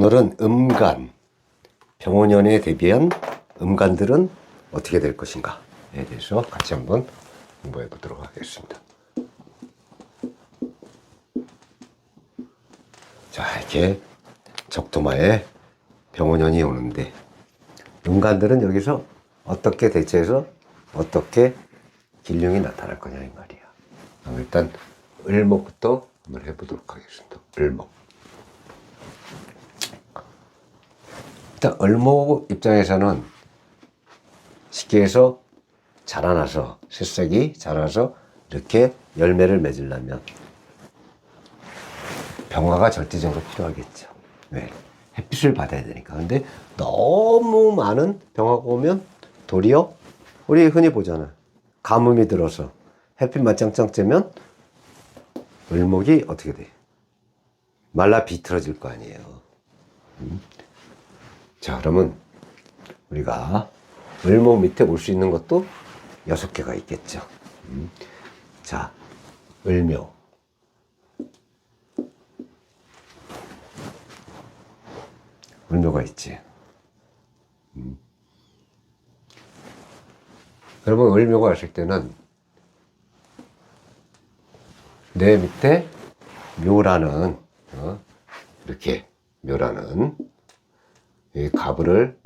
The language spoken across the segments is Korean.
오늘은 음간, 병원연에 대비한 음간들은 어떻게 될 것인가에 대해서 같이 한번 공부해 보도록 하겠습니다. 자, 이렇게 적토마에 병원연이 오는데 음간들은 여기서 어떻게 대처해서 어떻게 길흉이 나타날 거냐 이 말이야. 일단 을목부터 한번 해보도록 하겠습니다. 을목. 일단 을목 입장에서는 쉽게 해서 자라나서 새싹이 자라서 이렇게 열매를 맺으려면 병화가 절대적으로 필요하겠죠. 왜? 햇빛을 받아야 되니까. 근데 너무 많은 병화가 오면 도리어 우리 흔히 보잖아. 가뭄이 들어서 햇빛만 짱짱 쬐면 을목이 어떻게 돼? 말라 비틀어질 거 아니에요. 자, 그러면 우리가 을목 밑에 올 수 있는 것도 6개가 있겠죠. 자, 을묘. 을묘가 있지. 그러면 을묘가 왔을 때는 내 밑에 묘라는 이렇게 묘라는 이 가부를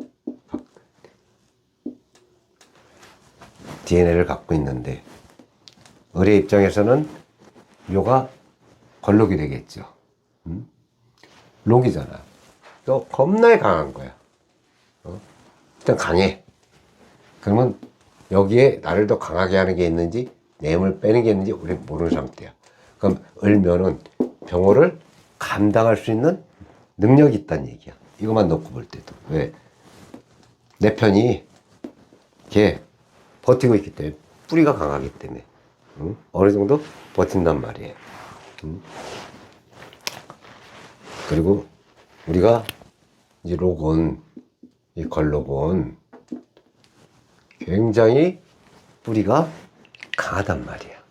DNA를 갖고 있는데 을의 입장에서는 묘가 걸록이 되겠죠. 록이잖아. 또 겁나게 강한 거야. 일단 강해. 그러면 여기에 나를 더 강하게 하는 게 있는지 내음을 빼는 게 있는지 우리 모르는 상태야. 그럼 을묘는 병호를 감당할 수 있는 능력이 있다는 얘기야. 이것만 놓고 볼 때도. 왜? 내 편이 걔 버티고 있기 때문에 뿌리가 강하기 때문에 어느 정도 버틴단 말이에요. 그리고 우리가 이제 록은 이 걸록은 굉장히 뿌리가 강하단 말이야.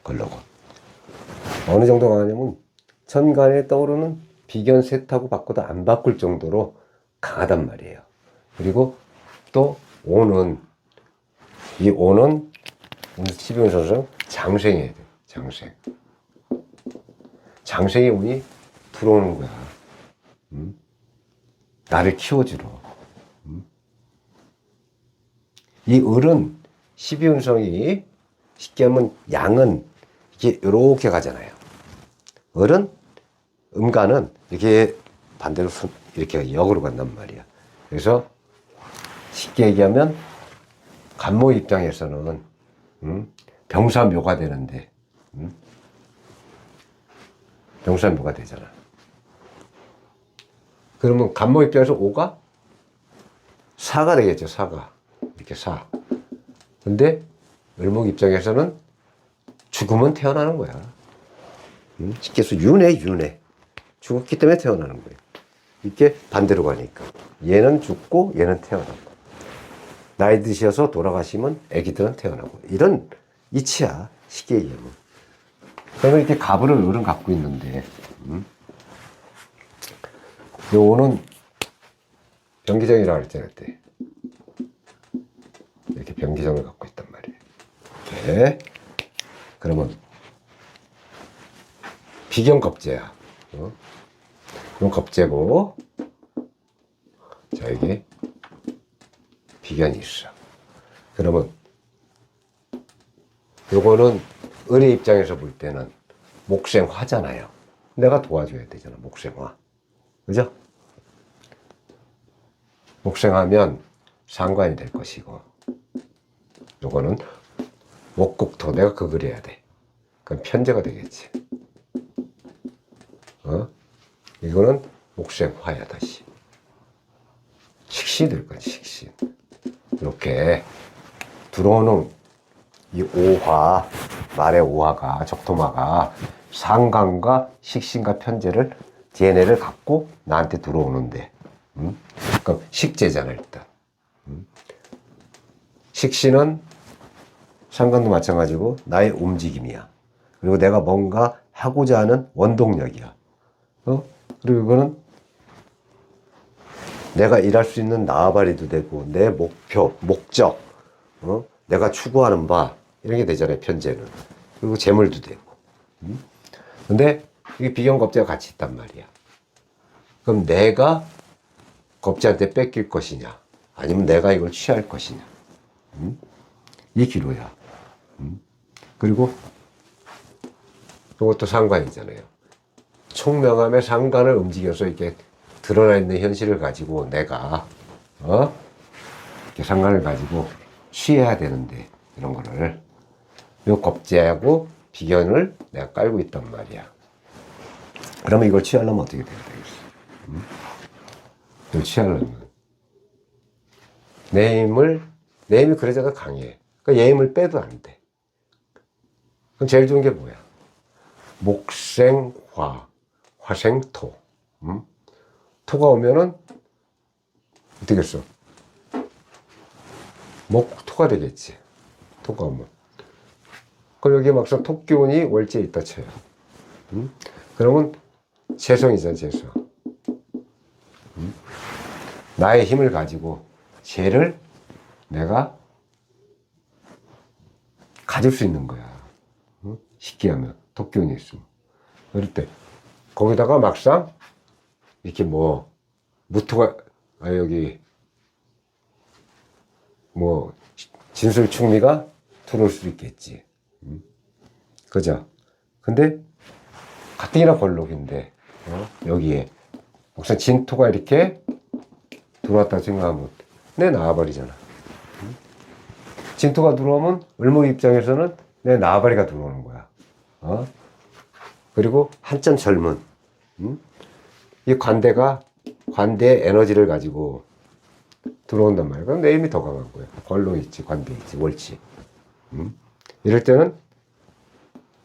걸록은 어느 정도 강하냐면 천간에 떠오르는 비견셋하고 바꿔도 안 바꿀 정도로 강하단 말이에요. 그리고 또 오는 이 오는 12운서상 장생해야 돼. 장생. 장생의 운이 들어오는 거야. 나를 키워주러. 이 을은 12운성이 쉽게 하면 양은 이렇게 이렇게 가잖아요. 을은 음간은 이렇게 반대로 이렇게 역으로 간단 말이야. 그래서 쉽게 얘기하면 간모 입장에서는 병사묘가 되는데 병사묘가 되잖아. 그러면 간모 입장에서 오가 사가 되겠죠. 사가 이렇게 사. 근데 을목 입장에서는 죽으면 태어나는 거야. 쉽게 해서 윤회. 죽었기 때문에 태어나는 거예요. 이렇게 반대로 가니까. 얘는 죽고 얘는 태어나고. 나이 드셔서 돌아가시면 애기들은 태어나고. 이런 이치야. 쉽게 얘기하면. 그러면 이렇게 가부를 을은 갖고 있는데 요거는 병기정이라고 그랬잖아요. 그때. 이렇게 병기정을 갖고 있단 말이에요. 이렇게. 그러면 비견겁제야. 이건 겁제고, 자, 이게 비견이 있어. 그러면 요거는 을의 입장에서 볼 때는 목생화잖아요. 내가 도와줘야 되잖아. 목생화. 그죠? 목생하면 상관이 될 것이고, 요거는 목국토. 내가 그걸 해야 돼. 그럼 편제가 되겠지. 이거는 목생화야. 다시 식신이 될 거야. 식신. 이렇게 들어오는 이 오화, 말의 오화가, 적토마가 상관과 식신과 편제를 DNA를 갖고 나한테 들어오는데 그럼 식재잖아. 일단 식신은 상관도 마찬가지고 나의 움직임이야. 그리고 내가 뭔가 하고자 하는 원동력이야. 그리고 이거는 내가 일할 수 있는 나아바리도 되고, 내 목표, 목적, 내가 추구하는 바, 이런 게 되잖아요, 편재는. 그리고 재물도 되고. 근데 이게 비견겁재가 같이 있단 말이야. 그럼 내가 겁재한테 뺏길 것이냐, 아니면 내가 이걸 취할 것이냐. 이 기로야. 그리고 이것도 상관이잖아요. 총명함의 상관을 움직여서 이렇게 드러나 있는 현실을 가지고 내가 이렇게 상관을 가지고 취해야 되는데, 이런 거를 요 겁재하고 비견을 내가 깔고 있단 말이야. 그러면 이걸 취하려면 어떻게 돼야 되겠어? 이걸 취하려면 내 힘이 그래도 강해. 그러니까 얘 힘을 빼도 안 돼. 그럼 제일 좋은 게 뭐야? 목생화, 화생토. 토가 오면은 어떻게 했어? 목토가 되겠지. 토가 오면. 그럼 여기 막상 토기운이 월지에 있다 쳐요. 그러면 재성이잖아, 재성. 나의 힘을 가지고 쟤를 내가 가질 수 있는 거야. 쉽게 하면 토기운이 있으면. 그럴 때 거기다가 막상 이렇게 뭐 무토가 여기 뭐 진술충미가 들어올 수도 있겠지. 그죠? 근데 가뜩이나 걸록인데 여기에 막상 진토가 이렇게 들어왔다 생각하면 내 나와버리잖아. 진토가 들어오면 을목 입장에서는 내 나와버리가 들어오는 거야. 그리고 한참 젊은 이 관대의 에너지를 가지고 들어온단 말이야. 그럼 내 힘이 더 강한 거야. 권록 있지, 관대 있지, 월치. 이럴 때는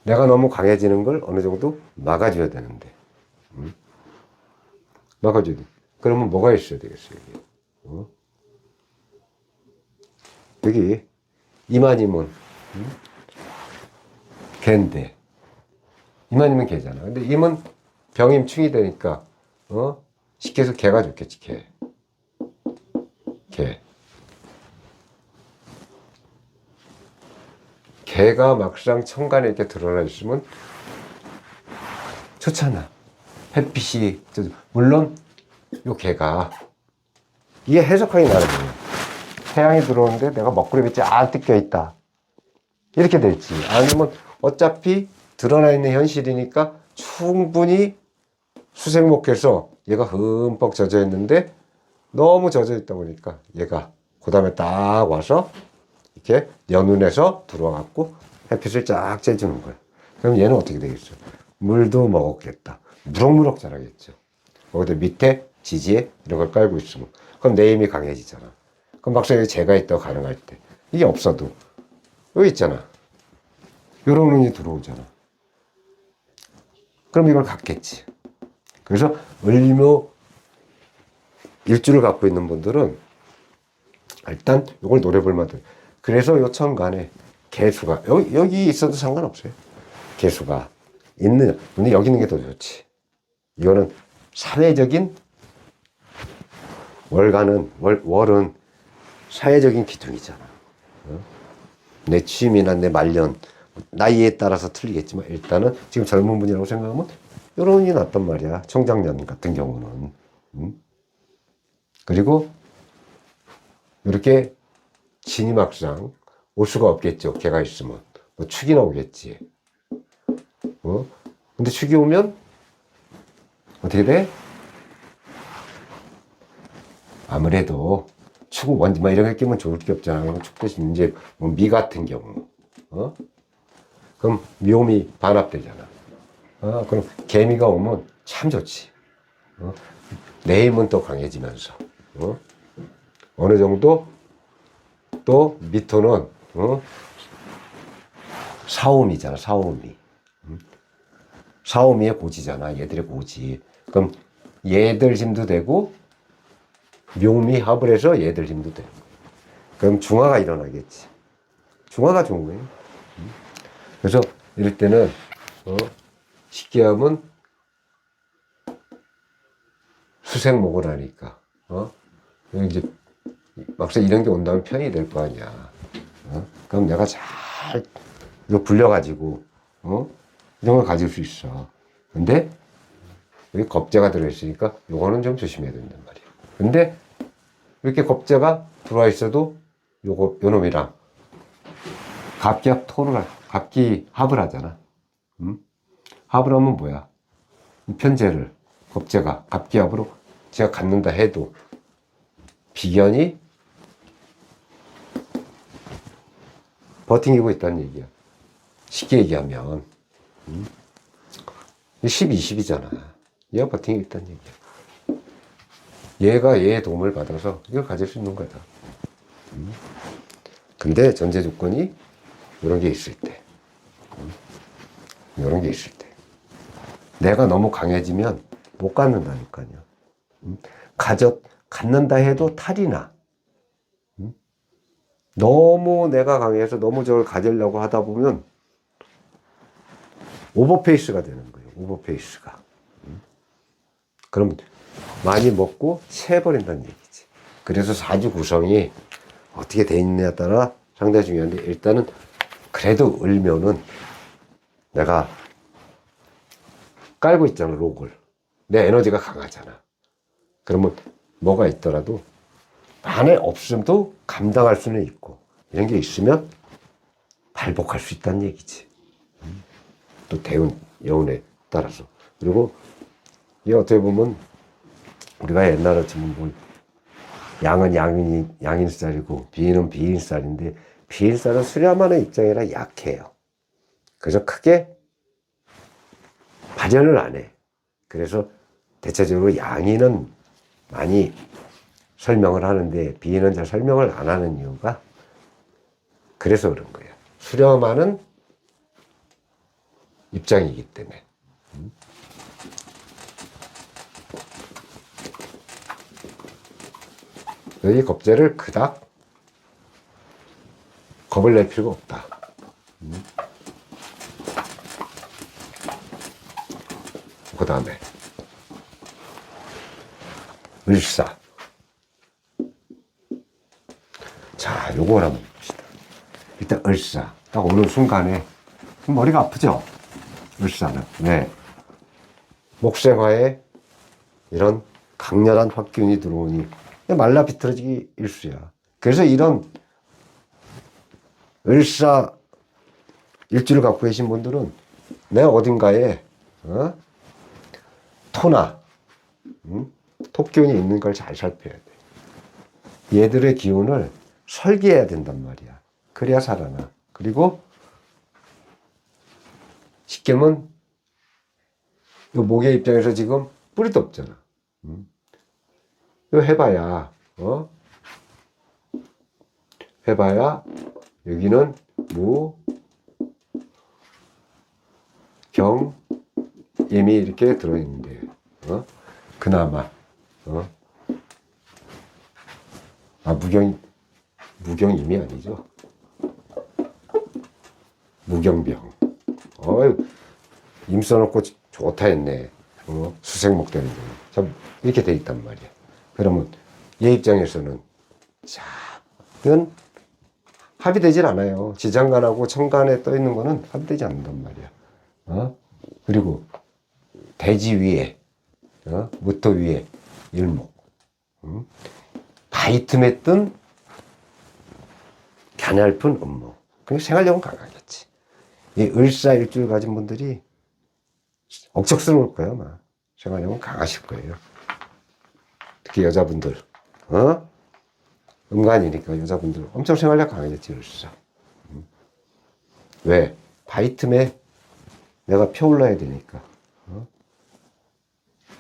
내가 너무 강해지는 걸 어느 정도 막아줘야 되는데. 막아줘야 돼. 그러면 뭐가 있어야 되겠어요, 여기? 여기 이만이면 개인데, 이만이면 개잖아. 근데 임은 병임충이 되니까 쉽게 해서 개가 좋겠지. 개가 막상 천간에 이렇게 드러나 있으면 좋잖아. 햇빛이, 물론 요 개가 이게 해석하기 나름이에요. 태양이 들어오는데 내가 먹구름이 쫙 뜯겨 있다, 이렇게 될지, 아니면 어차피 드러나 있는 현실이니까 충분히 수생목해서 얘가 흠뻑 젖어 있는데 너무 젖어 있다 보니까 얘가 그 다음에 딱 와서 이렇게 연운에서 들어와갖고 햇빛을 쫙 쬐주는 거야. 그럼 얘는 어떻게 되겠어? 물도 먹었겠다. 무럭무럭 자라겠죠. 거기다 밑에 지지에 이런 걸 깔고 있으면 그럼 내 힘이 강해지잖아. 그럼 막상 여기 재가 있다고 가능할 때 이게 없어도 여기 있잖아. 요런 운이 들어오잖아. 그럼 이걸 갖겠지. 그래서 을묘 일주를 갖고 있는 분들은 일단 이걸 노려 볼 만큼. 그래서 요 천간에 개수가 여기 있어도 상관없어요. 개수가 있느냐. 근데 여기 있는 게 더 좋지. 이거는 사회적인 월은 사회적인 기둥이잖아. 내 취미나 내 말년, 나이에 따라서 틀리겠지만 일단은 지금 젊은 분이라고 생각하면 이런 일이 났단 말이야. 청장년 같은 경우는. 그리고 이렇게 진이 막상 올 수가 없겠죠. 개가 있으면. 뭐 축이 나오겠지. 근데 축이 오면 어떻게 돼? 아무래도 축 원지 뭐 이런 게 끼면 좋을 게 없잖아. 축 대신 이제 뭐 미 같은 경우, 그럼 묘미 반합되잖아. 그럼 개미가 오면 참 좋지. 내 힘은 또 강해지면서, 어느 정도 또 미토는 사오미잖아. 사오미의 고지잖아. 얘들의 고지. 그럼 얘들 힘도 되고 묘미 합을 해서 얘들 힘도 되고. 그럼 중화가 일어나겠지. 중화가 좋은 거예요. 그래서 이럴 때는 쉽게 하면 수생목을 하니까 이제 막상 이런 게 온다면 편이 될 거 아니야. 그럼 내가 잘 이거 불려가지고 이런 걸 가질 수 있어. 근데 여기 겁재가 들어있으니까 요거는 좀 조심해야 된단 말이야. 근데 이렇게 겁재가 들어와 있어도 요놈이랑 갑기 합을 하잖아. 합을 하면 뭐야? 이 편재를 겁재가 갑기합으로 제가 갖는다 해도 비견이 버팅기고 있다는 얘기야. 쉽게 얘기하면 10, 20이잖아. 얘가 버팅기고 있다는 얘기야. 얘가 얘의 도움을 받아서 이걸 가질 수 있는 거다. 근데 전제 조건이 이런 게 있을 때, 이런 게 있을 때, 내가 너무 강해지면 못 갖는다니까요. 갖는다 해도 탈이 나. 너무 내가 강해서 너무 저걸 가지려고 하다 보면 오버페이스가 되는 거예요. 오버페이스가. 그럼 많이 먹고 채버린다는 얘기지. 그래서 사주 구성이 어떻게 돼 있느냐에 따라 상당히 중요한데, 일단은 그래도 을면은 내가 깔고 있잖아, 록을. 내 에너지가 강하잖아. 그러면 뭐가 있더라도 안에 없음도 감당할 수는 있고, 이런 게 있으면 발복할 수 있다는 얘기지. 또 대운, 여운에 따라서. 그리고 이게 어떻게 보면 우리가 옛날에 지금 뭐 양은 양인살이고 비인은 비인살인데, 비인살은 수렴하는 입장이라 약해요. 그래서 크게 발현을 안 해. 그래서 대체적으로 양인은 많이 설명을 하는데 비인은 잘 설명을 안 하는 이유가 그래서 그런 거예요. 수렴하는 입장이기 때문에. 이 겁재를 그닥 겁을 낼 필요가 없다. 그 다음에 을사. 자, 요걸 한번 봅시다. 일단 을사. 딱 오는 순간에 머리가 아프죠? 을사는. 네. 목생화에 이런 강렬한 확균이 들어오니 말라 비틀어지기 일수야. 그래서 이런 을사 일주를 갖고 계신 분들은 내 어딘가에 토나 톡기운이 있는 걸 잘 살펴야 돼. 얘들의 기운을 설계해야 된단 말이야. 그래야 살아나. 그리고 쉽게 하면 목의 입장에서 지금 뿌리도 없잖아. 이거 해봐야 해봐야 여기는 무, 경, 임이 이렇게 들어있는데 그나마 무경임이 아니죠. 무경병. 임 써놓고 좋다 했네. 수생목 되는 거. 참 이렇게 돼 있단 말이야. 그러면 얘 입장에서는 합의되질 않아요. 지장간하고 천간에 떠 있는 거는 합의되지 않는단 말이야. 그리고 대지 위에 무토 위에 일목. 바이틈에 뜬 갸냘픈 음목. 그냥 생활력은 강하겠지. 이 을사 일주를 가진 분들이 억척스러울 거예요, 아마. 생활력은 강하실 거예요. 특히 여자분들, 음간이니까 여자분들 엄청 생활력 강하겠지, 을사. 왜? 바이틈에 내가 펴올라야 되니까.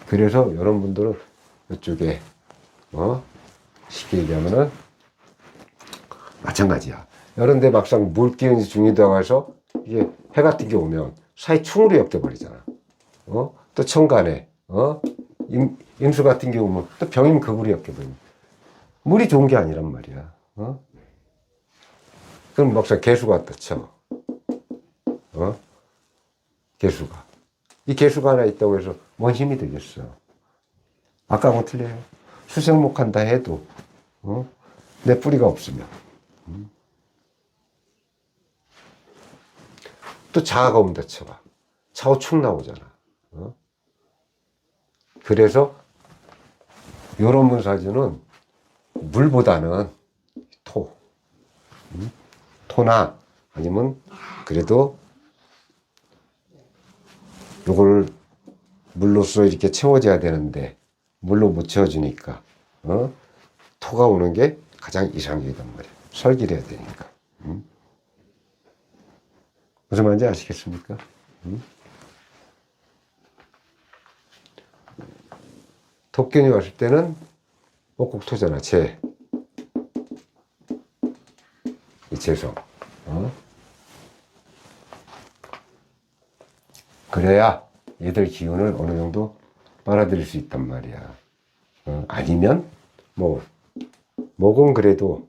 그래서 여러분들은 이쪽에, 쉽게 얘기하면은, 마찬가지야. 이런데 막상 물기운이 중이다고 해서 이게 해 같은 게 오면 사이 충으로 엮여버리잖아. 또 천간에, 임수 같은 게 오면 또 병임극으로 엮여버리는. 물이 좋은 게 아니란 말이야. 그럼 막상 개수가 또 쳐. 개수가. 이 개수가 하나 있다고 해서 뭔 힘이 되겠어. 아까하고 틀려요. 수생목한다 해도 내 뿌리가 없으면 또 자아가 온다 쳐봐. 차오축 나오잖아. 그래서 요런 문사주는 물보다는 토나 아니면 그래도 요걸 물로써 이렇게 채워져야 되는데 물로 못 채워주니까 토가 오는 게 가장 이상적이단 말이야. 설기를 해야 되니까. 무슨 말인지 아시겠습니까? 독견이 왔을 때는 목국토잖아. 이 재성. 그래야 얘들 기운을 어느 정도 빨아들일 수 있단 말이야. 아니면 목은 그래도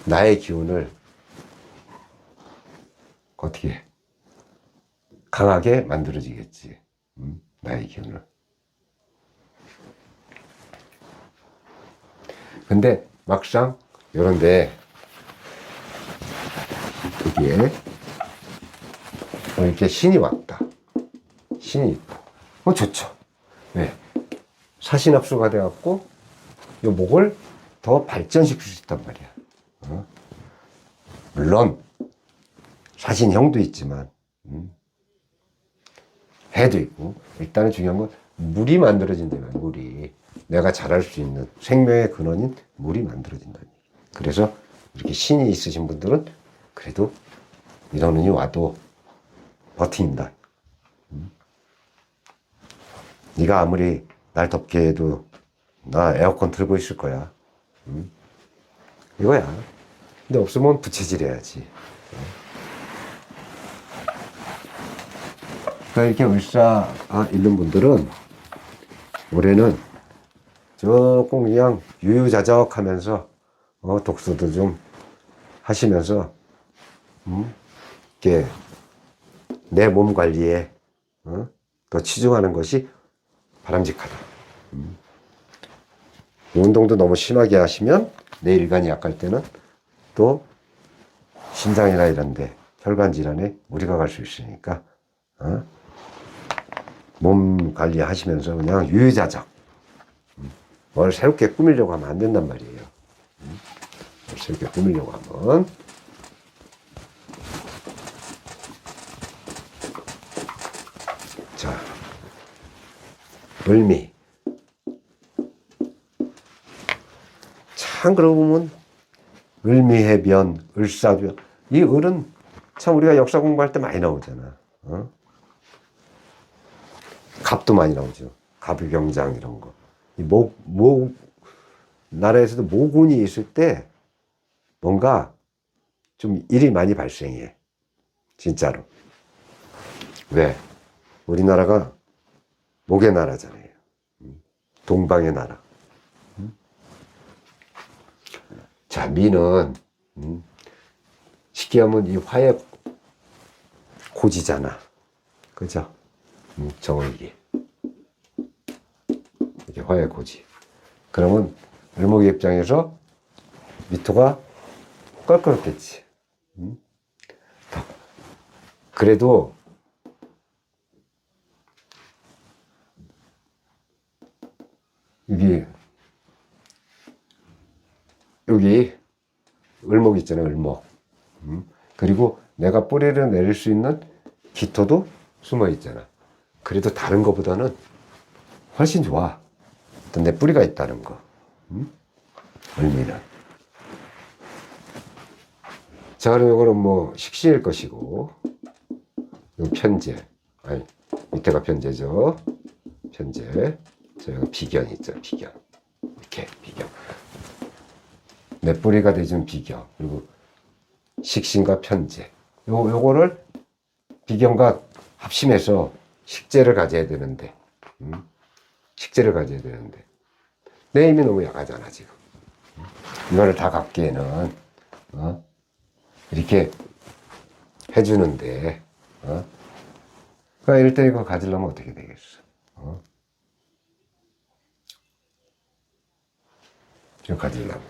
나의 기운을 어떻게 강하게 만들어지겠지. 나의 기운을. 근데 막상 요런데 여기에 이렇게 신이 왔다. 신이 있다. 좋죠. 왜? 사신합수가 돼갖고 요 목을 더 발전시킬 수 있단 말이야. 물론 사신형도 있지만 해도 있고 일단은 중요한 건 물이 만들어진다면 물이 내가 자랄 수 있는 생명의 근원인 물이 만들어진다는 얘기. 그래서 이렇게 신이 있으신 분들은 그래도 인원운이 와도 버틴다. 네가 아무리 날 덥게 해도 나 에어컨 틀고 있을 거야. 이거야. 근데 없으면 부채질 해야지. 그러니까 이렇게 을사가 있는 분들은 올해는 조금 그냥 유유자적하면서 독서도 좀 하시면서 이렇게 내 몸 관리에 더 치중하는 것이 바람직하다. 운동도 너무 심하게 하시면 내 일간이 약할 때는 또 심장이나 이런 데 혈관 질환에 무리가 갈 수 있으니까 몸 관리하시면서 그냥 유유자적 뭘 새롭게 꾸미려고 하면 안 된단 말이에요. 뭘 새롭게 꾸미려고 하면 자, 을미 참 그러고 보면 을미해변, 을사변 이 을은 참 우리가 역사 공부할 때 많이 나오잖아. 갑도 많이 나오죠. 갑의병장 이런 거. 나라에서도 모군이 있을 때 뭔가 좀 일이 많이 발생해. 진짜로. 왜? 우리나라가 목의 나라잖아요. 동방의 나라. 자, 미는 쉽게 하면 이 화의 고지잖아. 그죠? 정월기. 이게 화의 고지. 그러면 을목의 입장에서 미토가 껄끄럽겠지. 그래도 여기 을목 있잖아요. 을목. 그리고 내가 뿌리를 내릴 수 있는 기토도 숨어 있잖아. 그래도 다른 것보다는 훨씬 좋아. 또 내 뿌리가 있다는 거. 을미는. 자, 그럼 이거는 식신일 것이고, 요 편재. 아니, 밑에가 편재죠. 편재. 저 여기 비견 있죠. 비견. 이렇게 비견. 내 뿌리가 되준 비견. 그리고 식신과 편재. 요거를 비견과 합심해서 식재를 가져야 되는데, 식재를 가져야 되는데, 내 힘이 너무 약하잖아, 지금. 이거를 다 갖기에는, 이렇게 해주는데, 그러니까 이럴 때 이거 가지려면 어떻게 되겠어? 가지려면.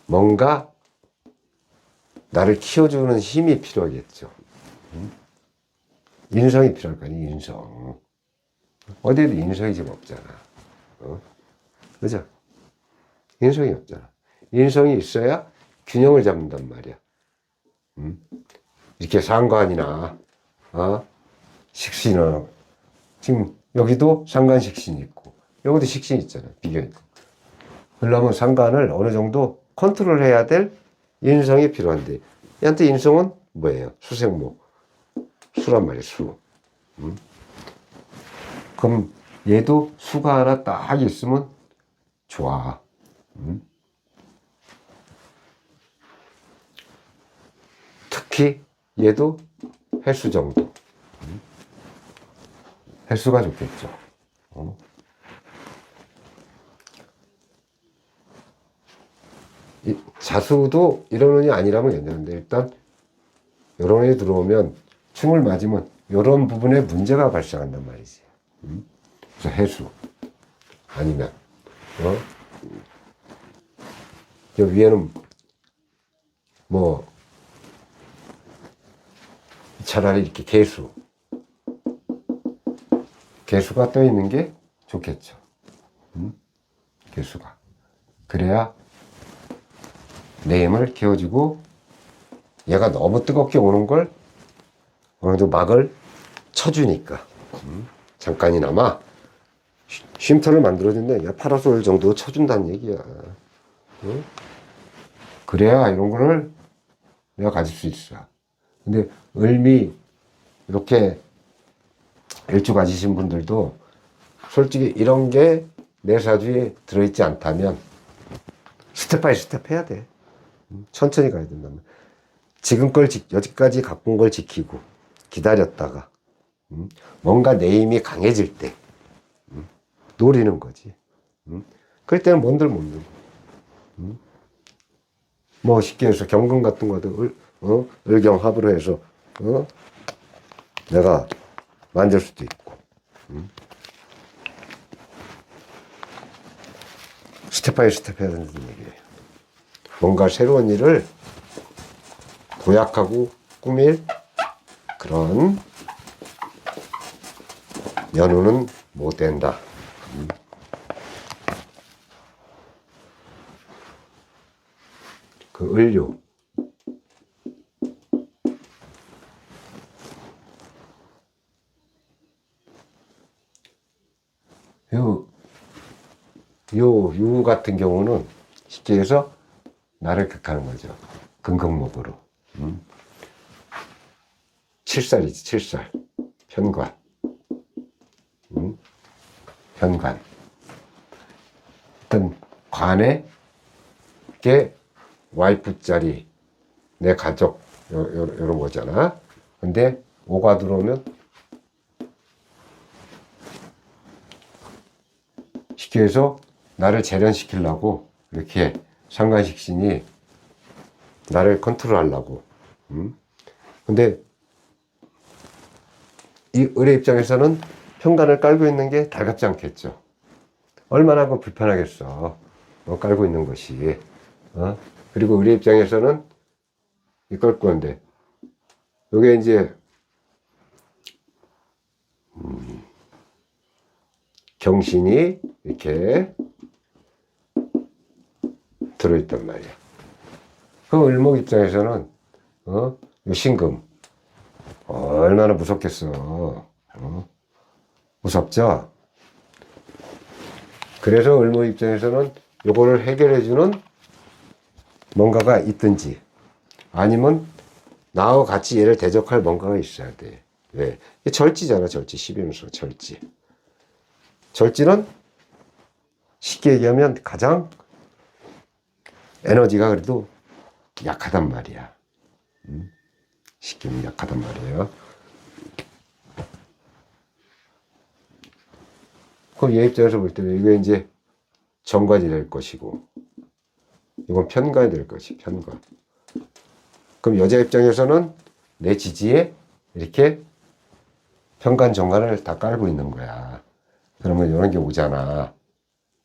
뭔가 나를 키워주는 힘이 필요하겠죠. 인성이 필요할 거 아니에요, 인성. 어디에도 인성이 지금 없잖아. 그죠? 인성이 없잖아. 인성이 있어야 균형을 잡는단 말이야. 이렇게 상관이나, 식신이나, 지금 여기도 상관식신이 있고, 여기도 식신이 있잖아. 비견이 있고. 그러려면 상관을 어느 정도 컨트롤 해야 될 인성이 필요한데, 얘한테 인성은 뭐예요? 수생목. 수란 말이에요, 수. 그럼 얘도 수가 하나 딱 있으면 좋아. 특히 얘도 횟수 정도. 횟수가 좋겠죠. 자수도 이런 운이 아니라면 괜찮은데, 일단 이런 운이 들어오면 충을 맞으면 이런 부분에 문제가 발생한단 말이지. 그래서 해수 아니면 저 위에는 뭐 차라리 이렇게 개수가 떠 있는 게 좋겠죠. 개수가 그래야 내 힘을 키워주고 얘가 너무 뜨겁게 오는 걸 어느 정도 막을 쳐주니까 잠깐이나마 쉼터를 만들어준다. 파라솔 정도 쳐준다는 얘기야. 그래야 이런 거를 내가 가질 수 있어. 근데 을미 이렇게 일주 가지신 분들도 솔직히 이런 게 내 사주에 들어있지 않다면 스텝 바이 스텝 해야 돼. 천천히 가야 된다면. 지금 걸 여기까지 갖고 온 걸 지키고 기다렸다가 뭔가 내 힘이 강해질 때 노리는 거지. 그럴 때는 뭔들 못 누고. 뭐 쉽게 해서 경금 같은 것도 을경합으로 해서 내가 만들 수도 있고. 스텝 바이 스텝 해야 된다는 얘기예요. 뭔가 새로운 일을 도약하고 꾸밀 그런 연우는 못 된다. 그 을료. 유 같은 경우는 쉽게 해서 나를 극하는 거죠. 금극목으로. 7살이지, 7살. 편관. 편관. 일단, 관에, 게 와이프 자리, 내 가족, 요런 거잖아. 근데, 오가 들어오면, 쉽게 해서, 나를 재련시키려고, 이렇게 상관식신이 나를 컨트롤 하려고. 근데, 이 을의 입장에서는 현관을 깔고 있는 게 달갑지 않겠죠. 얼마나 그 불편하겠어. 깔고 있는 것이. 그리고 을의 입장에서는 이걸 건데, 요게 이제, 경신이 이렇게 들어있단 말이야. 그 을목 입장에서는, 요 신금. 얼마나 무섭겠어. 무섭죠? 그래서 을목 입장에서는 요거를 해결해주는 뭔가가 있든지 아니면 나와 같이 얘를 대적할 뭔가가 있어야 돼. 왜? 절지잖아, 절지. 12운수 절지. 절지는 쉽게 얘기하면 가장 에너지가 그래도 약하단 말이야. 쉽게 얘기하면 약하단 말이에요. 그럼 얘 입장에서 볼 때는 이거 이제 정관이 될 것이고, 이건 편관이 될 것이, 편관. 그럼 여자 입장에서는 내 지지에 이렇게 편관, 정관을 다 깔고 있는 거야. 그러면 이런 게 오잖아.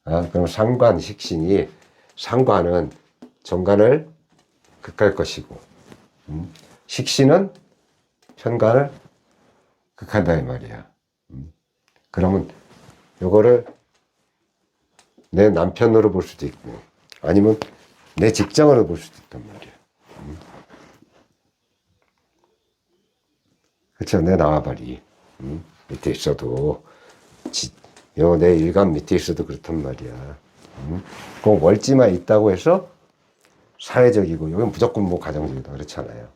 그럼 상관, 식신이 상관은 정관을 극할 것이고 식신은 편관을 극한다 이 말이야. 그러면 요거를 내 남편으로 볼 수도 있고 아니면 내 직장으로 볼 수도 있단 말이야. 그렇죠. 내 나와바리 밑에 있어도 내 일간 밑에 있어도 그렇단 말이야. 꼭 월지만 있다고 해서 사회적이고 이건 무조건 뭐 가정적이다 그렇잖아요.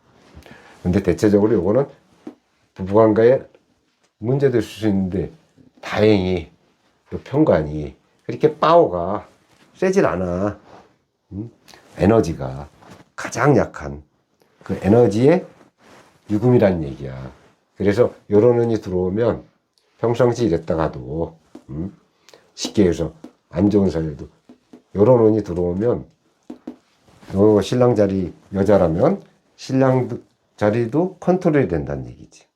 근데 대체적으로 요거는 부부관계에 문제될 수 있는데 다행히 요 편관이 그렇게 파워가 세질 않아. 에너지가 가장 약한 그 에너지의 유금이란 얘기야. 그래서 요런 운이 들어오면 평상시 이랬다가도 쉽게 해서 안 좋은 사례도 요런 운이 들어오면 요 신랑 자리 여자라면 신랑 자리도 컨트롤이 된다는 얘기지.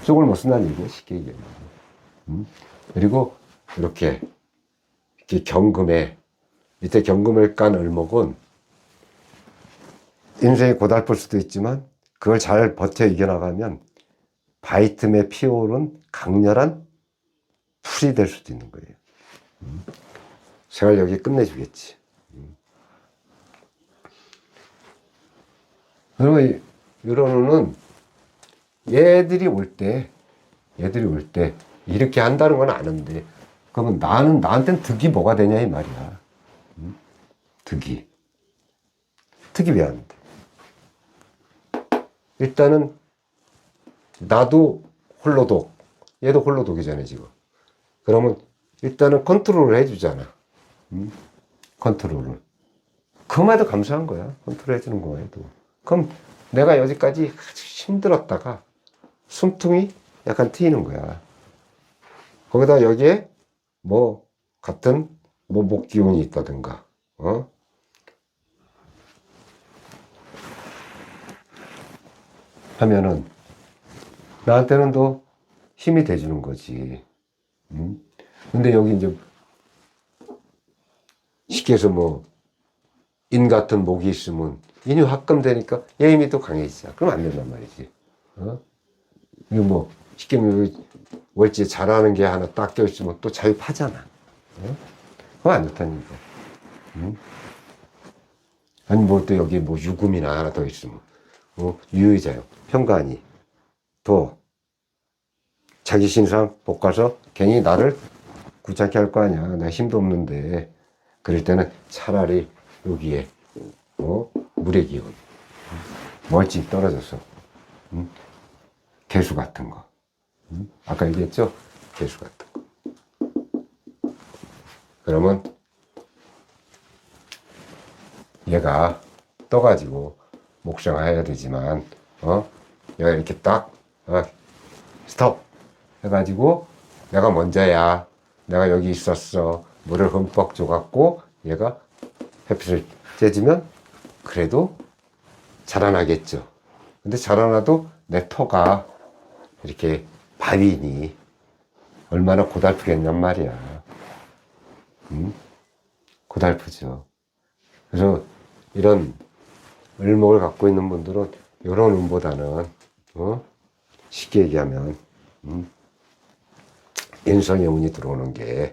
속을 못 쓴다는 얘기야 쉽게 얘기하면. 그리고 이렇게 경금에 밑에 경금을 깐 을목은 인생이 고달플 수도 있지만 그걸 잘 버텨 이겨나가면 바이틈에 피어오른 강렬한 풀이 될 수도 있는 거예요. 생활력이 끝내주겠지. 그러면 이런 후는 얘들이 올 때 이렇게 한다는 건 아는데 그러면 나한테는 득이 뭐가 되냐 이 말이야. 득이 왜 안 돼? 일단은 나도 홀로독 얘도 홀로독이잖아요 지금. 그러면 일단은 컨트롤을 해주잖아. 컨트롤을. 그만해도 감사한 거야. 컨트롤 해주는 거에도. 그럼 내가 여기까지 힘들었다가 숨통이 약간 트이는 거야. 거기다 여기에 뭐 같은 뭐 목기운이 있다든가 하면은 나한테는 더 힘이 돼주는 거지. 근데 여기 이제 쉽게 해서 뭐 인 같은 목이 있으면 인이 합금 되니까 얘 힘이 또 강해지자. 그럼 안 된단 말이지. 이거 뭐 쉽게 말하면 월지에 잘하는 게 하나 딱 껴있으면 또 자유파잖아. 그건 안 좋다니까. 아니 뭐 또 여기 뭐 유금이나 하나 더 있으면 유의자요. 편관이 또 자기 신상 볶아서 괜히 나를 귀찮게 할 거 아니야. 내가 힘도 없는데. 그럴 때는 차라리 여기에 물의 기운 멀찍 떨어져서 개수 같은 거 아까 얘기했죠? 개수 같은 거 그러면 얘가 떠가지고 목생해야 되지만 얘가 이렇게 딱 스톱 해가지고 내가 먼저야 내가 여기 있었어 물을 흠뻑 줘갖고 얘가 햇빛을 쬐지면 그래도 자라나겠죠. 근데 자라나도 내 터가 이렇게 바위니 얼마나 고달프겠냔 말이야. 고달프죠. 그래서 이런 을목을 갖고 있는 분들은 이런 운보다는 쉽게 얘기하면 인성의 운이 들어오는 게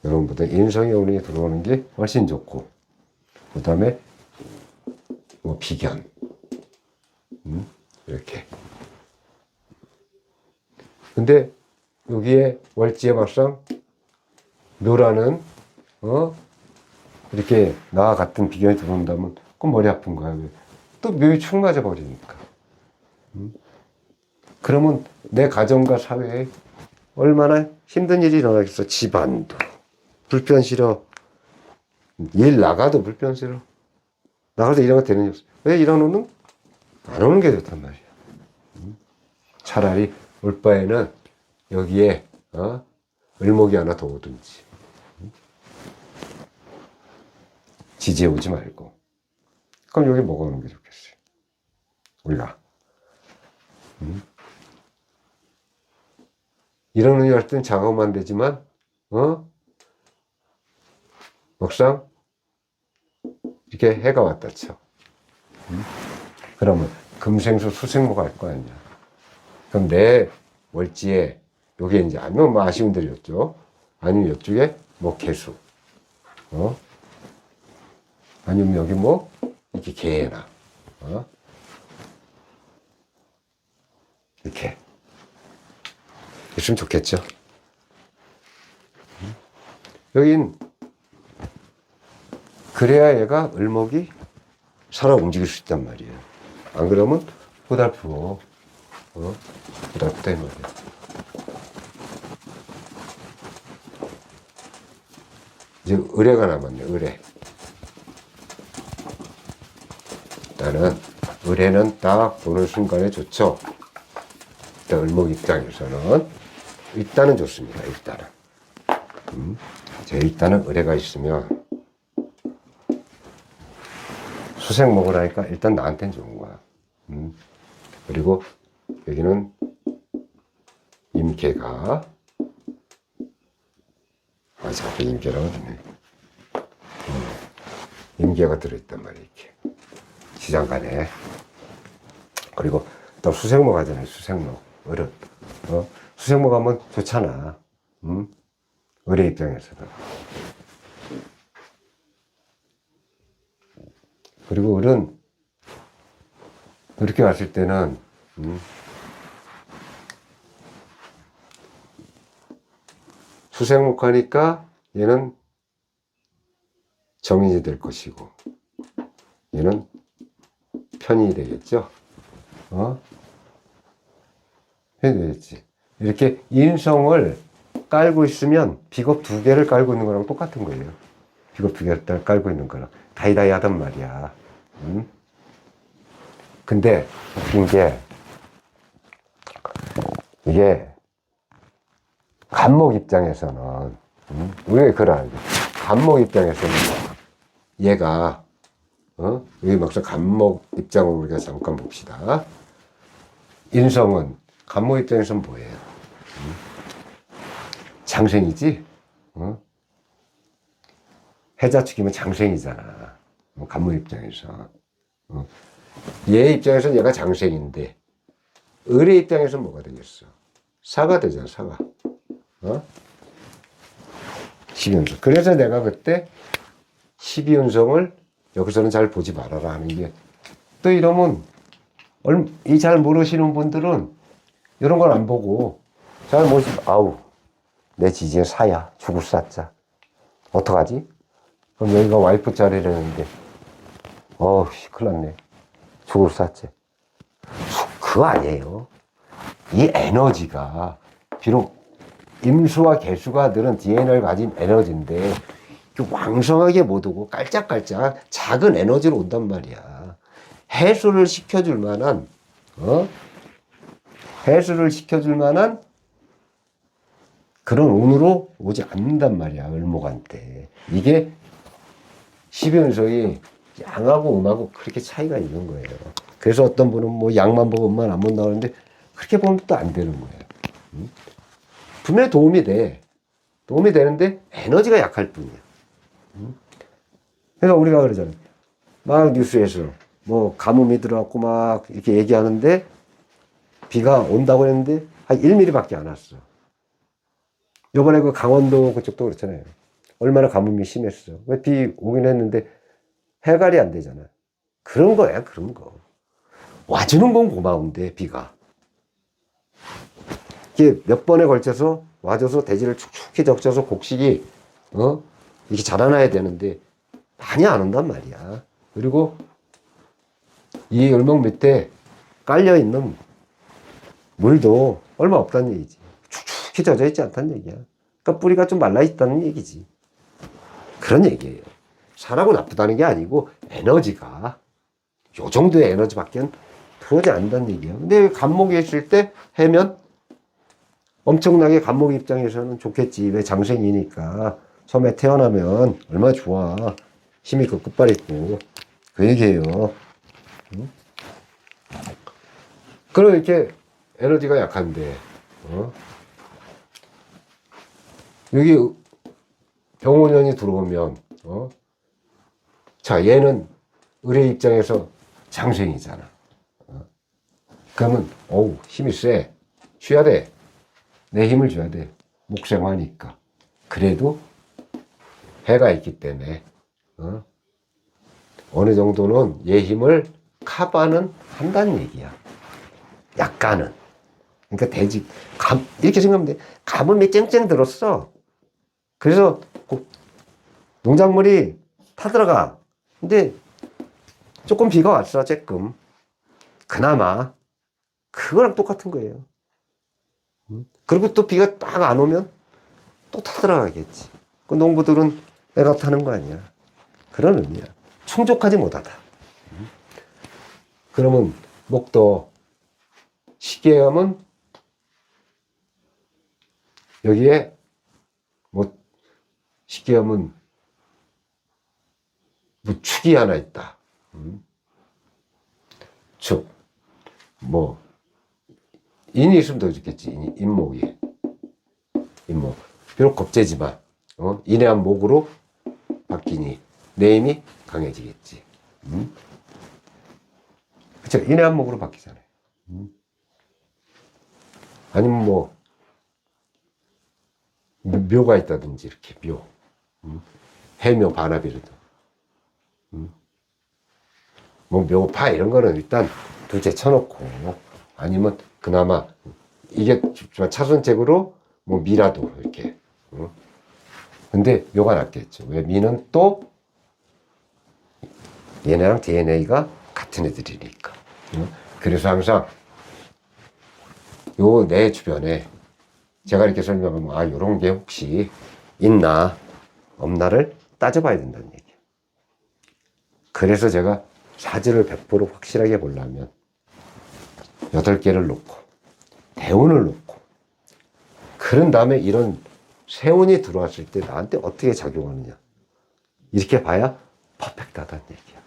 여러분보다 인성의 운이 들어오는 게 훨씬 좋고 그 다음에 뭐 비견 이렇게 근데 여기에 월지에 막상 묘라는 이렇게 나와 같은 비견이 들어온다면 꼭 머리 아픈 거야. 왜? 또 묘에 축 맞아 버리니까. 그러면 내 가정과 사회에 얼마나 힘든 일이 일어나겠어. 집안도 불편 싫어. 일 나가도 불편 싫어. 나가서 이런 거 되는 게 없어. 왜 이런 오는? 안 오는 게 좋단 말이야. 차라리 올 바에는 여기에 을목이 하나 더 오든지 지지해 오지 말고. 그럼 여기 뭐가 오는 게 좋겠어요? 우리가 이런 운이 할 땐 작업만 되지만, 막상 이렇게 해가 왔다 쳐. 그러면 금생수 수생모가 할 거 아니야. 그럼 내 월지에 요게 이제 아니면 뭐 아쉬운 대로였죠. 아니면 이쪽에 뭐 개수, 아니면 여기 뭐 이렇게 개나, 이렇게 있으면 좋겠죠. 여긴 그래야 얘가 을목이 살아 움직일 수 있단 말이에요. 안 그러면 고달프고, 고달프다 이 말이야. 이제 을해가 남았네. 을해. 일단은 을해는 딱 보는 순간에 좋죠. 일단 을목 입장에서는 일단은 좋습니다. 일단은. 자, 일단은 을해가 있으면 수생목을 하니까 일단 나한테는 좋은 거야. 그리고 여기는 임계가, 자꾸 임계라고 하네. 임계가 들어있단 말이야, 이렇게. 시장간에. 그리고 또 수생목 하잖아요, 수생목. 을은. 수생목 하면 좋잖아. 을의 입장에서는. 그리고 을은 이렇게 왔을 때는 수생목하니까 얘는 정인이 될 것이고 얘는 편인이 되겠죠. 편이 되겠지. 이렇게 인성을 깔고 있으면 비겁 2개를 깔고 있는 거랑 똑같은 거예요. 비겁 2개를 깔고 있는 거랑 다이다이 하단 말이야. 근데 웃긴 게 이게 간목 입장에서는 왜 그래? 간목 입장에서는 얘가 여기 막상 간목 입장을 우리가 잠깐 봅시다. 인성은 간목 입장에서는 뭐예요? 장생이지? 해자 축이면 장생이잖아. 간목 입장에서. 얘 입장에서는 얘가 장생인데 을의 입장에서는 뭐가 되겠어? 사가 되잖아, 사가. 12운성. 그래서 내가 그때 12운성을 여기서는 잘 보지 말아라 하는 게, 또 이러면 이 잘 모르시는 분들은 이런 걸 안 보고 잘 모르시면 아우 내 지지에 사야 죽을 사자 어떡하지? 그럼 여기가 와이프 자리라는데 큰일 났네. 죽을 사자. 그거 아니에요. 이 에너지가 비록 임수와 개수가 늘은 DNA를 가진 에너지인데 왕성하게 못 오고 깔짝깔짝 작은 에너지로 온단 말이야. 해소를 시켜줄 만한 해소를 시켜줄 만한 그런 운으로 오지 않는단 말이야, 을목한테. 이게 12운석이 양하고 음하고 그렇게 차이가 있는 거예요. 그래서 어떤 분은 뭐 양만 보고 음만 안 본다고 하는데 그렇게 보면 또 안 되는 거예요. 분명히 도움이 돼. 도움이 되는데 에너지가 약할 뿐이야. 그래서 우리가 그러잖아요. 막 뉴스에서 뭐 가뭄이 들어왔고 막 이렇게 얘기하는데 비가 온다고 했는데 한 1mm 밖에 안 왔어. 요번에 그 강원도 그쪽도 그렇잖아요. 얼마나 가뭄이 심했어. 왜 비 오긴 했는데 해갈이 안 되잖아. 그런 거야, 그런 거. 와주는 건 고마운데, 비가. 이게 몇 번에 걸쳐서 와줘서 대지를 축축히 적셔서 곡식이, 이렇게 자라나야 되는데, 많이 안 온단 말이야. 그리고 이 을목 밑에 깔려있는 물도 얼마 없다는 얘기지. 축축히 젖어 있지 않다는 얘기야. 그러니까 뿌리가 좀 말라 있다는 얘기지. 그런 얘기예요. 사라고 나쁘다는 게 아니고 에너지가 요 정도의 에너지밖에 들어오지 않는다는 얘기예요. 근데 간목이 있을 때 해면 엄청나게 간목 입장에서는 좋겠지. 왜 장생이니까 섬에 태어나면 얼마나 좋아. 힘이 그 끝발 있고 그 얘기예요. 그럼 이렇게 에너지가 약한데 여기 병원연이 들어오면, 자, 얘는 을의 입장에서 장생이잖아. 그러면, 어우, 힘이 세. 쉬어야 돼. 내 힘을 줘야 돼. 목생화니까. 그래도 해가 있기 때문에, 어느 정도는 얘 힘을 커버는 한다는 얘기야. 약간은. 그러니까 이렇게 생각하면 돼. 가뭄이 쨍쨍 들었어. 그래서 농작물이 타들어가. 근데 조금 비가 왔어, 조금. 그나마. 그거랑 똑같은 거예요. 그리고 또 비가 딱 안 오면 또 타들어가겠지. 그 농부들은 애가 타는 거 아니야. 그런 의미야. 충족하지 못하다. 그러면 목도 시계염은 여기에 뭐 시계염은 뭐 축이 하나 있다. 축. 뭐 인이 있으면 더 좋겠지. 인목이. 인목. 비록 겁재지만 인해한 목으로 바뀌니 내 힘이 강해지겠지. 그쵸? 인해한 목으로 바뀌잖아요. 아니면 뭐 묘가 있다든지 이렇게 묘. 해묘 반합이라도. 뭐 묘파 이런 거는 일단 둘째 쳐놓고 아니면 그나마 이게 차선책으로 뭐 미라도 이렇게. 근데 묘가 낫겠죠. 왜? 미는 또 얘네랑 DNA가 같은 애들이니까. 그래서 항상 요 내 주변에 제가 이렇게 설명하면 아 요런 게 혹시 있나 없나를 따져봐야 된다는 얘기예요. 그래서 제가 사주를 100% 확실하게 보려면 8개를 놓고 대운을 놓고 그런 다음에 이런 세운이 들어왔을 때 나한테 어떻게 작용하느냐 이렇게 봐야 퍼펙트하다는 얘기야.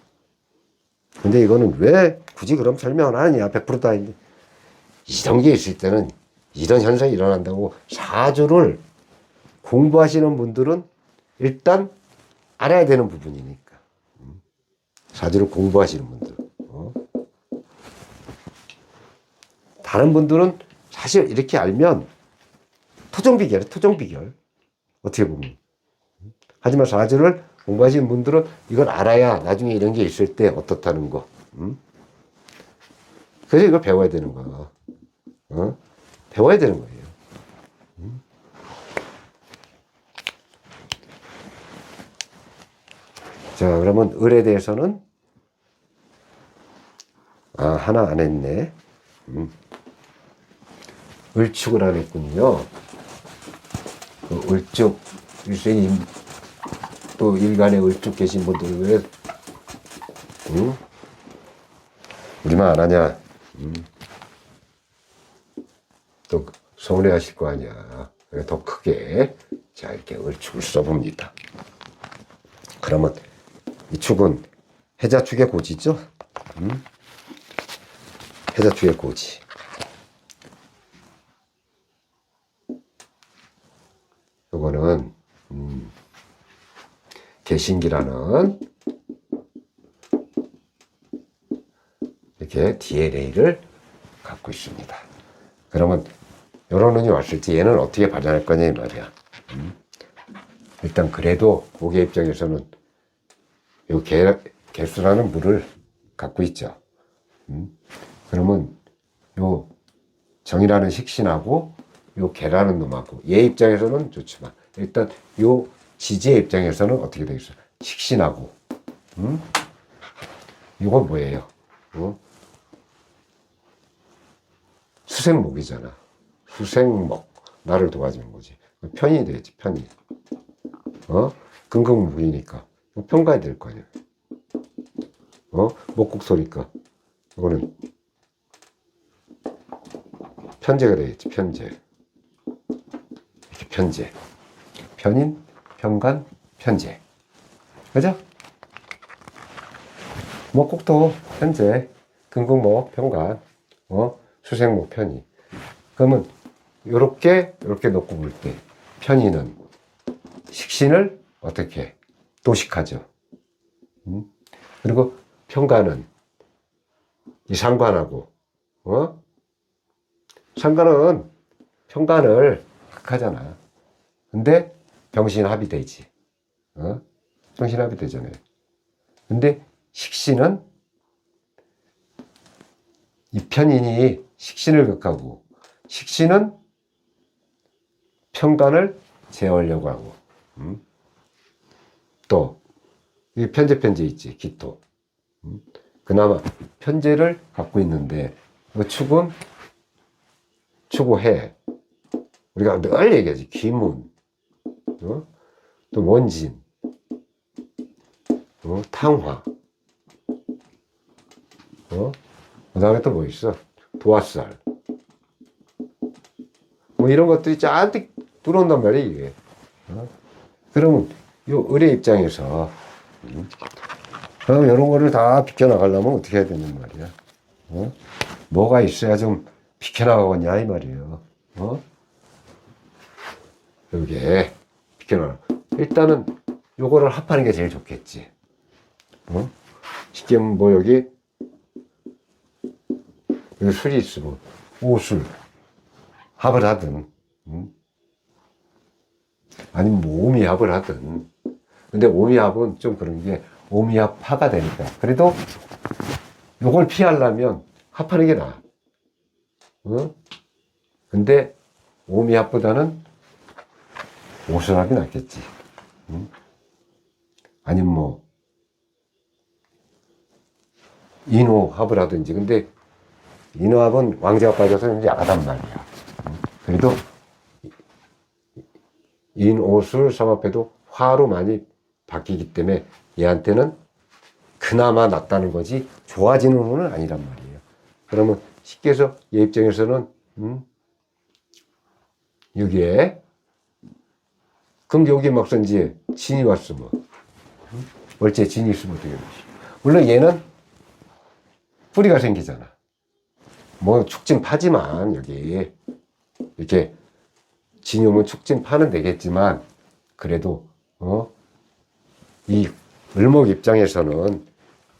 근데 이거는 왜 굳이 그럼 설명을 하느냐 100%다 했는데 이런 게 있을 때는 이런 현상이 일어난다고 사주를 공부하시는 분들은 일단 알아야 되는 부분이니까. 사주를 공부하시는 분들. 다른 분들은 사실 이렇게 알면 토정비결. 어떻게 보면. 하지만 사주를 공부하시는 분들은 이걸 알아야 나중에 이런 게 있을 때 어떻다는 거. 그래서 이걸 배워야 되는 거야. 배워야 되는 거예요. 자, 그러면 을에 대해서는 하나 안 했네. 을축을 안 했군요. 그 을축 일생님 또 일간에 을축 계신 분들 왜 우리만 안 하냐? 또 서운해 하실 거 아니야. 더 크게 자 이렇게 을축을 써봅니다. 그러면 이 축은 해자축의 고지죠? 해자축의 고지. 요거는 개신기라는 이렇게 DNA를 갖고 있습니다. 그러면 요런 운이 왔을 때 얘는 어떻게 발현할 거냐 이 말이야. 일단 그래도 목의 입장에서는 요 개수라는 물을 갖고 있죠. 그러면 요 정이라는 식신하고 요 개라는 놈하고 얘 입장에서는 좋지만 일단 요 지지의 입장에서는 어떻게 되겠어? 식신하고 이건 뭐예요? 수생목이잖아. 수생목 나를 도와주는 거지. 편이 되겠지. 편이. 금극무기니까 편가야 될 거 아니야. 목국소니까 이거는 편제가 되겠지. 편제. 이렇게 편제. 편인, 편간, 편제. 그죠? 목국토 편제, 금극목 편간, 수생목 편이. 그러면 요렇게 놓고 볼 때 편이는 식신을 어떻게 도식하죠. 그리고 편관은 이 상관하고 상관은 편관을 극하잖아. 근데 병신합이 되지. 병신합이 되잖아요. 근데 식신은 이 편인이 식신을 극하고 식신은 편관을 제어하려고 하고 또 이 편제 있지. 기토. 그나마 편제를 갖고 있는데 그 축은 추구해. 우리가 늘 얘기하지. 기문, 또 원진, 탕화, 그 다음에 또 뭐 있어? 도화살. 뭐 이런 것들이 잔뜩 들어온단 말이야, 이게. 그러면 요 을의 입장에서 그럼 이런 거를 다 비켜나가려면 어떻게 해야 되는 말이야? 뭐가 있어야 좀 비켜나가겠냐, 이 말이에요. 여기에 비켜나가. 일단은 요거를 합하는 게 제일 좋겠지. 쉽게 뭐 여기 술이 있으면 오술 합을 하든 아니면 뭐 오미합을 하든. 근데 오미합은 좀 그런 게 오미합 파가 되니까. 그래도 요걸 피하려면 합하는 게 나아. 근데 오미합보다는 오술합이 낫겠지. 아니면 뭐 인호합을 하든지. 근데 인호합은 왕제가 빠져서 이제 약하단 말이야. 그래도 인오술 삼합해도 화로 많이 바뀌기 때문에 얘한테는 그나마 낫다는 거지 좋아지는 후는 아니란 말이에요. 그러면 쉽게 해서 얘 입장에서는 여기에 그럼 여기 막상 이제 진이 왔으면 월제 진이 있으면 어떻게 되지? 물론 얘는 뿌리가 생기잖아. 뭐 축진 파지만 여기 이렇게 진이 오면 축진 파는 되겠지만 그래도 이 을목 입장에서는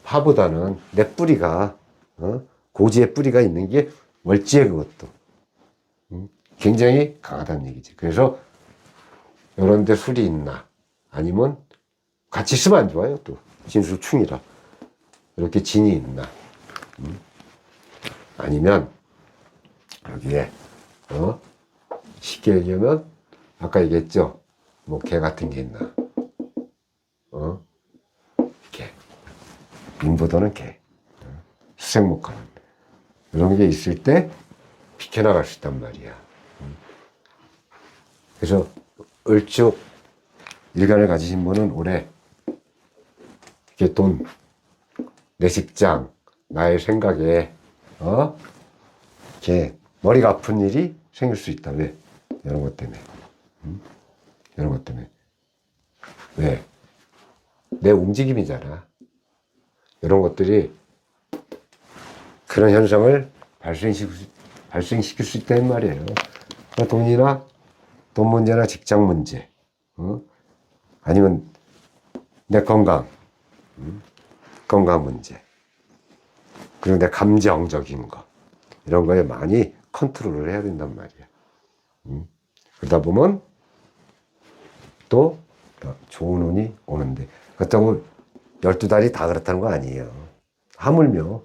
화보다는 내 뿌리가 고지의 뿌리가 있는 게 월지의 그것도 굉장히 강하다는 얘기지. 그래서 이런 데 술이 있나 아니면 같이 있으면 안 좋아요. 또 진술충이라 이렇게 진이 있나 아니면 여기에 쉽게 얘기하면 아까 얘기했죠. 뭐 개 같은 게 있나 개 민보도는 개 수생목하는 이런 게 있을 때 비켜나갈 수 있단 말이야. 그래서 을축 일간을 가지신 분은 올해 이렇게 돈, 내 직장, 나의 생각에 이렇게 머리가 아픈 일이 생길 수 있다. 왜? 이런 것 때문에. 이런 것 때문에. 왜? 내 움직임이잖아. 이런 것들이 그런 현상을 발생시킬 수 있다는 말이에요. 돈이나 돈 문제나 직장 문제, 아니면 내 건강, 건강 문제, 그리고 내 감정적인 거, 이런 거에 많이 컨트롤을 해야 된단 말이야. 그러다 보면 또 좋은 운이 오는데, 그렇다고 12달이 다 그렇다는 거 아니에요. 하물며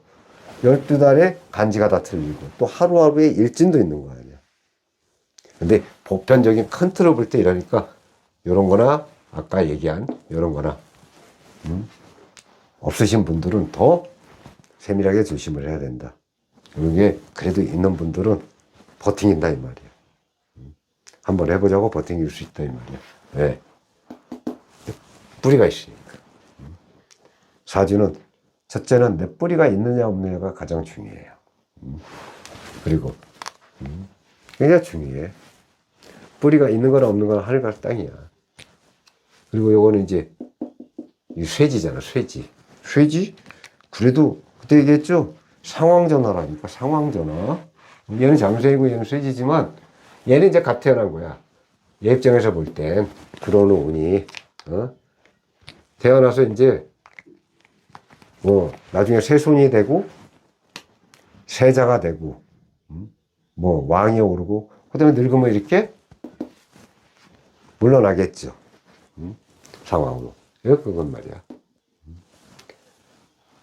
12달에 간지가 다 틀리고 또 하루하루에 일진도 있는 거 아니야. 근데 보편적인 큰 틀을 볼 때 이러니까 이런 거나 아까 얘기한 이런 거나 없으신 분들은 더 세밀하게 조심을 해야 된다. 이게 그래도 있는 분들은 버팅인다 이 말이야. 한번 해보자고 버팅일 수 있다 이 말이야. 왜? 뿌리가 있으니까. 사주는 첫째는 내 뿌리가 있느냐 없느냐가 가장 중요해요. 그리고 굉장히 중요해. 뿌리가 있는 거나 없는 거나 하늘과 땅이야. 그리고 요거는 이제 이 쇠지잖아. 쇠지. 쇠지? 그래도 그때 얘기했죠. 상황전화라니까. 상황전화. 얘는 장쇠이고 얘는 쇠지지만 얘는 이제 갓 태어난 거야. 얘 입장에서 볼 땐 들어오는 운이 태어나서 이제 뭐 나중에 세손이 되고 세자가 되고 뭐 왕이 오르고 그다음에 늙으면 이렇게 물러나겠죠. 상황으로. 그건 말이야.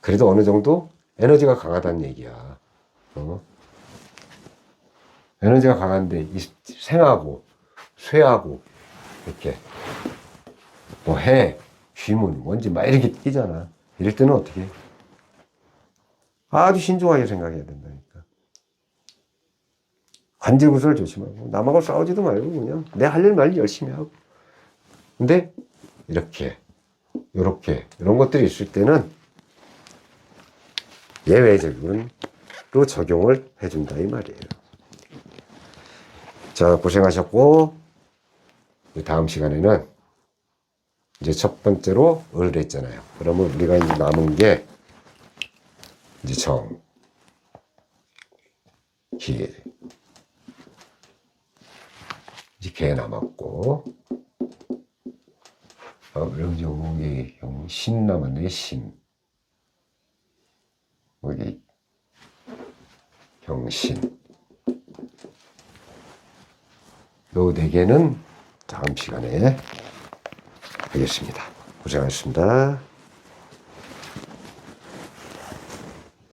그래도 어느 정도 에너지가 강하다는 얘기야. 에너지가 강한데 이 생하고 쇠하고 이렇게 뭐 해, 쥐문, 뭔지 막 이렇게 끼잖아. 이럴 때는 어떻게 해? 아주 신중하게 생각해야 된다니까. 관제구설 조심하고 남하고 싸우지도 말고 그냥 내 할 일 말 열심히 하고. 근데 이렇게 요렇게 이런 것들이 있을 때는 예외적으로 적용을 해준다 이 말이에요. 자, 고생하셨고 다음 시간에는 이제 첫 번째로 을 했잖아요. 그러면 우리가 이제 남은 게 이제 정, 기, 이제 개 남았고, 그럼 여기 신 남았네. 신, 여기 경신. 요 네 개는 다음 시간에 하겠습니다. 고생하셨습니다.